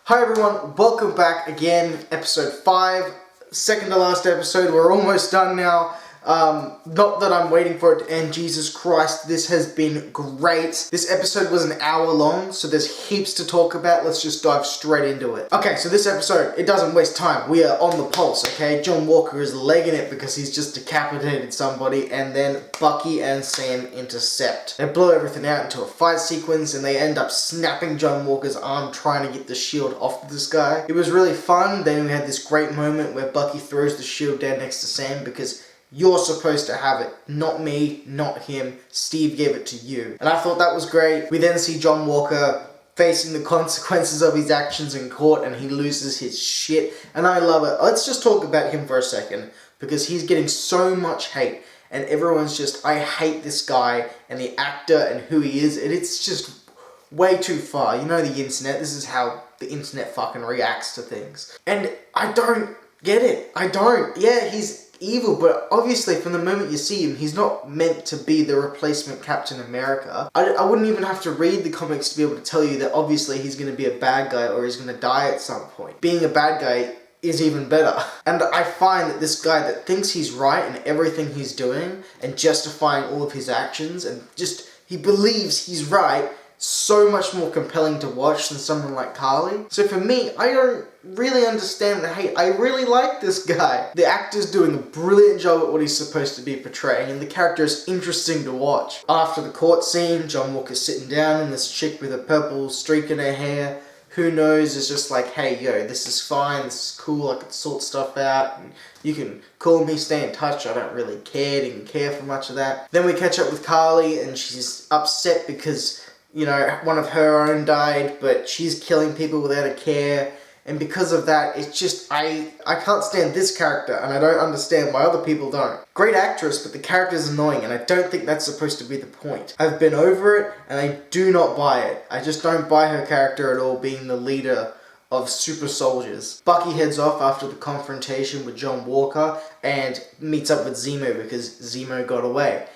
Hi everyone, welcome back again, episode 5, second to last episode. We're almost done now. Not that I'm waiting for it to end, Jesus Christ, this has been great. This episode was an hour long, so there's heaps to talk about. Let's just dive straight into it. Okay, so this episode, it doesn't waste time. We are on the pulse, okay? John Walker is legging it because he's just decapitated somebody, and then Bucky and Sam intercept. They blow everything out into a fight sequence, and they end up snapping John Walker's arm trying to get the shield off of this guy. It was really fun. Then we had this great moment where Bucky throws the shield down next to Sam because you're supposed to have it, not me, not him. Steve gave it to you. And I thought that was great. We then see John Walker facing the consequences of his actions in court, and he loses his shit. And I love it. Let's just talk about him for a second, because he's getting so much hate. And everyone's just, I hate this guy and the actor and who he is. And it's just way too far. You know the internet. This is how the internet fucking reacts to things. And I don't get it. I don't. Yeah, he's evil, but obviously from the moment you see him, he's not meant to be the replacement Captain America. I wouldn't even have to read the comics to be able to tell you that obviously he's going to be a bad guy or he's going to die at some point. Being a bad guy is even better. And I find that this guy that thinks he's right in everything he's doing and justifying all of his actions and just he believes he's right, so much more compelling to watch than someone like Carly. So for me, I don't really understand the hate. I really like this guy. The actor's doing a brilliant job at what he's supposed to be portraying, and the character is interesting to watch. After the court scene, John Walker's sitting down, and this chick with a purple streak in her hair, who knows, is just like, hey, yo, this is fine, this is cool, I can sort stuff out, and you can call me, stay in touch, I don't really care, didn't care for much of that. Then we catch up with Carly, and she's upset because, you know, one of her own died, but she's killing people without a care. And because of that, it's just, I can't stand this character, and I don't understand why other people don't. Great actress, but the character's annoying, and I don't think that's supposed to be the point. I've been over it, and I do not buy it. I just don't buy her character at all being the leader of super soldiers. Bucky heads off after the confrontation with John Walker, and meets up with Zemo because Zemo got away.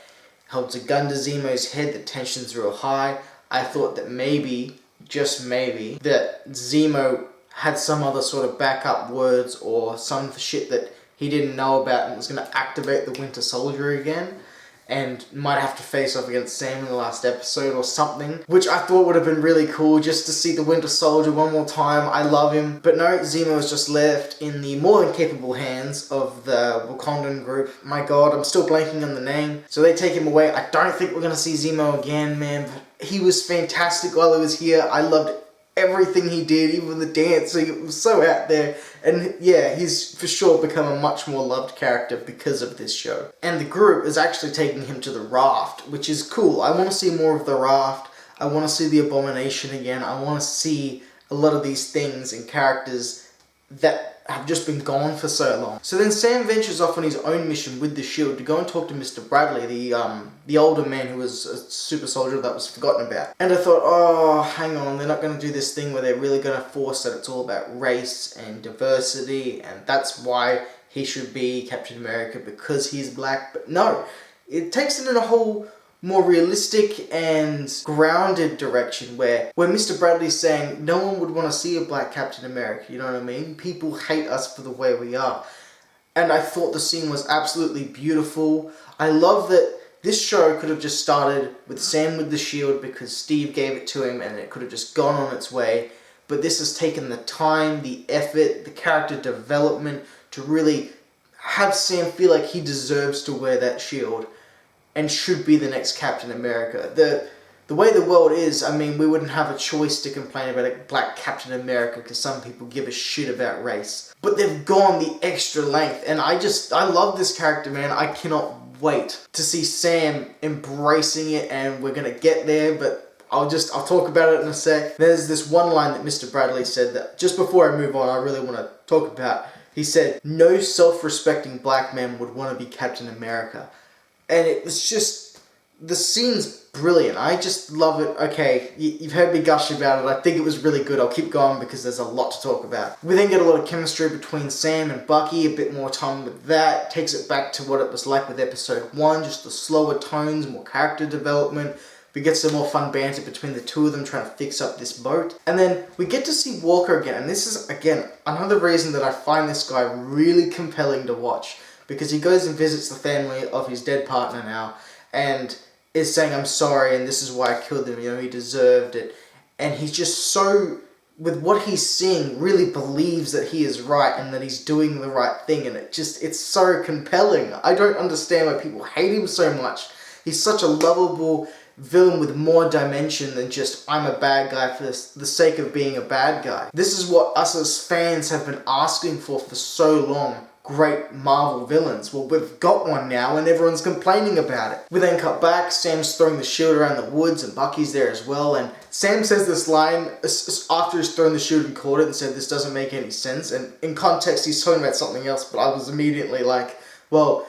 Holds a gun to Zemo's head, the tension's real high. I thought that maybe, just maybe, that Zemo had some other sort of backup words or some shit that he didn't know about and was going to activate the Winter Soldier again and might have to face off against Sam in the last episode or something, which I thought would have been really cool just to see the Winter Soldier one more time. I love him. But no, Zemo is just left in the more than capable hands of the Wakandan group. My god, I'm still blanking on the name. So they take him away. I don't think we're going to see Zemo again, man. But he was fantastic while he was here. I loved everything he did, even the dancing, it was so out there. And yeah, he's for sure become a much more loved character because of this show. And the group is actually taking him to the raft, which is cool. I want to see more of the raft. I want to see the Abomination again. I want to see a lot of these things and characters that have just been gone for so long. So then Sam ventures off on his own mission with the shield to go and talk to Mr. Bradley, the older man who was a super soldier that was forgotten about. And I thought, oh, hang on, they're not going to do this thing where they're really going to force that it's all about race and diversity, and that's why he should be Captain America because he's black. But no, it takes it in a whole more realistic and grounded direction where Mr. Bradley's saying no one would want to see a black Captain America, you know what I mean? People hate us for the way we are. And I thought the scene was absolutely beautiful. I love that this show could have just started with Sam with the shield because Steve gave it to him and it could have just gone on its way. But this has taken the time, the effort, the character development to really have Sam feel like he deserves to wear that shield and should be the next Captain America. The way the world is, I mean, we wouldn't have a choice to complain about a black Captain America because some people give a shit about race. But they've gone the extra length, and I love this character, man. I cannot wait to see Sam embracing it, and we're gonna get there, but I'll talk about it in a sec. There's this one line that Mr. Bradley said that, just before I move on, I really want to talk about. He said, no self-respecting black man would want to be Captain America. And it was just, the scene's brilliant. I just love it. Okay, you've heard me gush about it. I think it was really good. I'll keep going because there's a lot to talk about. We then get a lot of chemistry between Sam and Bucky, a bit more time with that. Takes it back to what it was like with episode 1, just the slower tones, more character development. We get some more fun banter between the two of them trying to fix up this boat. And then we get to see Walker again. And this is, again, another reason that I find this guy really compelling to watch. Because he goes and visits the family of his dead partner now. And is saying, I'm sorry, and this is why I killed him. You know, he deserved it. And he's just so, with what he's seeing, really believes that he is right and that he's doing the right thing. And it's so compelling. I don't understand why people hate him so much. He's such a lovable villain with more dimension than just, I'm a bad guy for the sake of being a bad guy. This is what us as fans have been asking for so long. Great Marvel villains. Well, we've got one now and everyone's complaining about it. We then cut back, Sam's throwing the shield around the woods and Bucky's there as well, and Sam says this line after he's thrown the shield and caught it and said this doesn't make any sense, and in context he's talking about something else, but I was immediately like, well,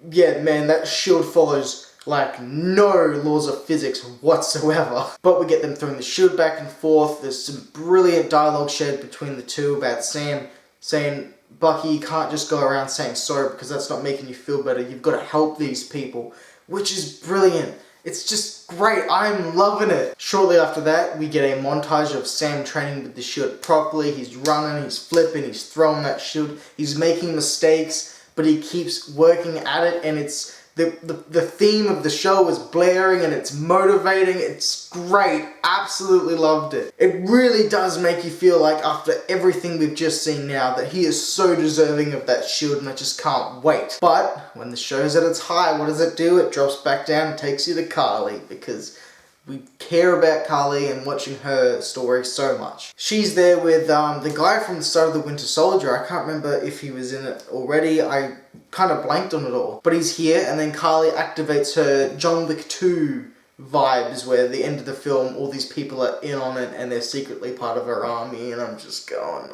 yeah man, that shield follows like no laws of physics whatsoever. But we get them throwing the shield back and forth. There's some brilliant dialogue shared between the two about Sam saying, Bucky, you can't just go around saying sorry because that's not making you feel better. You've got to help these people, which is brilliant. It's just great. I'm loving it. Shortly after that, we get a montage of Sam training with the shield properly. He's running, he's flipping, he's throwing that shield. He's making mistakes, but he keeps working at it, and it's the theme of the show is blaring and it's motivating. It's great. Absolutely loved it. It really does make you feel like after everything we've just seen now that he is so deserving of that shield, and I just can't wait. But when the show's at its high, what does it do? It drops back down and takes you to Carly, because we care about Carly and watching her story so much. She's there with the guy from the start of the Winter Soldier. I can't remember if he was in it already. I kind of blanked on it all. But he's here, and then Carly activates her John Wick 2 vibes, where at the end of the film all these people are in on it and they're secretly part of her army, and I'm just going,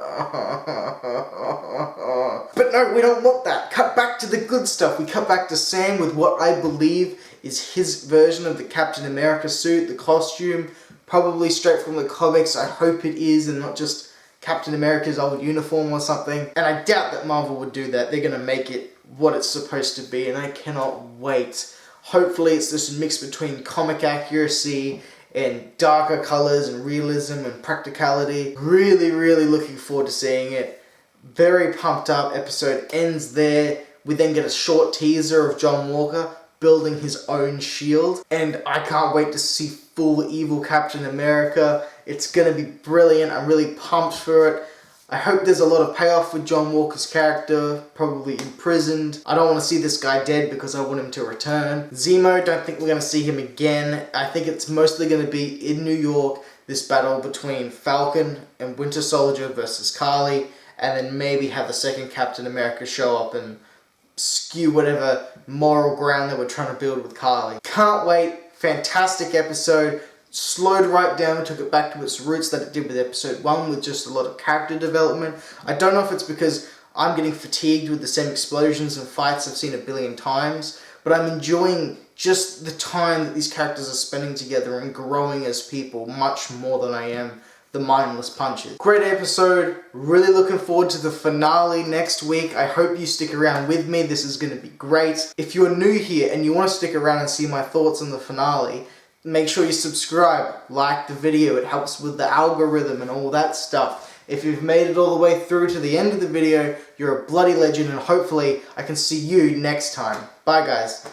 But no, we don't want that. Cut back to the good stuff. We cut back to Sam with what I believe is his version of the Captain America suit, the costume, probably straight from the comics. I hope it is, and not just Captain America's old uniform or something. And I doubt that Marvel would do that. They're going to make it what it's supposed to be, and I cannot wait. Hopefully it's this mix between comic accuracy and darker colors and realism and practicality. Really, really looking forward to seeing it. Very pumped up. Episode ends there. We then get a short teaser of John Walker building his own shield, and I can't wait to see full evil Captain America. It's gonna be brilliant. I'm really pumped for it. I hope there's a lot of payoff with John Walker's character, probably imprisoned. I don't want to see this guy dead because I want him to return. Zemo, don't think we're going to see him again. I think it's mostly going to be in New York, this battle between Falcon and Winter Soldier versus Carly, and then maybe have the second Captain America show up and skew whatever moral ground they were trying to build with Carly. Can't wait. Fantastic episode. Slowed right down, took it back to its roots that it did with episode 1, with just a lot of character development. I don't know if it's because I'm getting fatigued with the same explosions and fights I've seen a billion times, but I'm enjoying just the time that these characters are spending together and growing as people much more than I am the mindless punches. Great episode. Really looking forward to the finale next week. I hope you stick around with me. This is going to be great. If you're new here and you want to stick around and see my thoughts on the finale, make sure you subscribe, like the video. It helps with the algorithm and all that stuff. If you've made it all the way through to the end of the video, you're a bloody legend, and hopefully I can see you next time. Bye guys.